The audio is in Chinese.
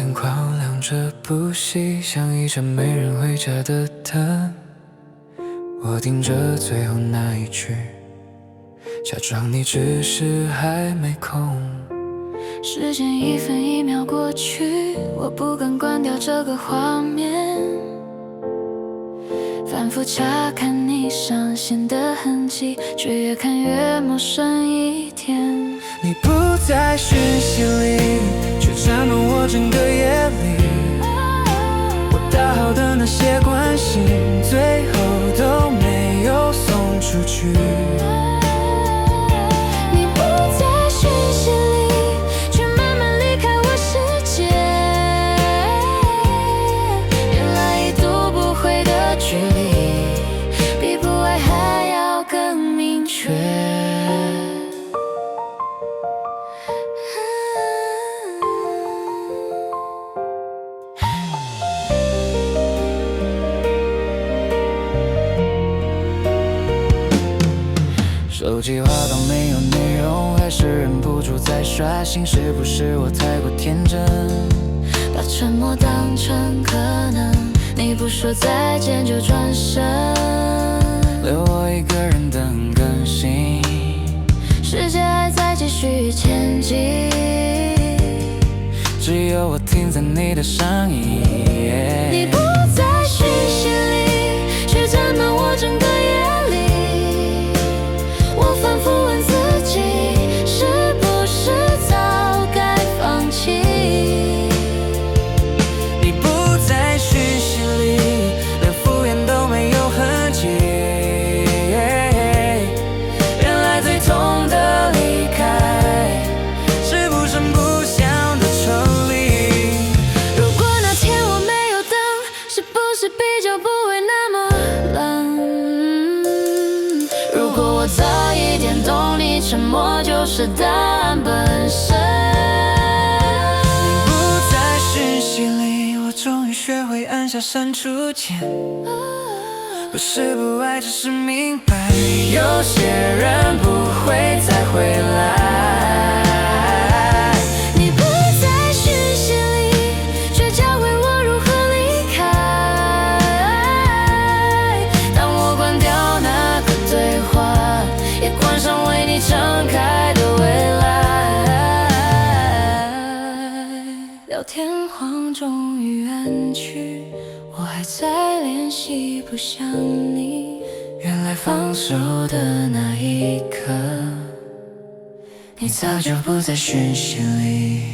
眼眶亮着不息，像一场没人回家的灯。我盯着最后那一句，假装你只是还没空。时间一分一秒过去，我不敢关掉这个画面，反复查看你上线的痕迹，却越看越陌生一点。你不在讯息里，却占满我整个夜里。我打好的那些关心，最后都没有送出去。你不在讯息里，却慢慢离开我世界。原来已读不回的距离，比不爱还要更明确。手机滑到没有内容，还是忍不住在刷新，是不是我太过天真？把沉默当成可能，你不说再见就转身，留我一个人等更新。世界还在继续前进，只有我停在你的上衣。你不在讯息里，却占满我整个夜里。我反复问自己，是不是早该放弃？你不在讯息里，连敷衍都没有痕迹。原来最痛的离开，是不声不响的撤离。如果那天我没有等，是不是比较不会那么冷？如果我早一点懂你，沉默就是答案本身。你不在讯息里，我终于学会按下删除键。不是不爱，只是明白，有些人不会再回来。你不在讯息里，却教会我如何离开。当我关掉那个对话，也关上为你敞开的未来。聊天框终于安去，我还在练习不想你。原来放手的那一刻，你早就不在讯息里。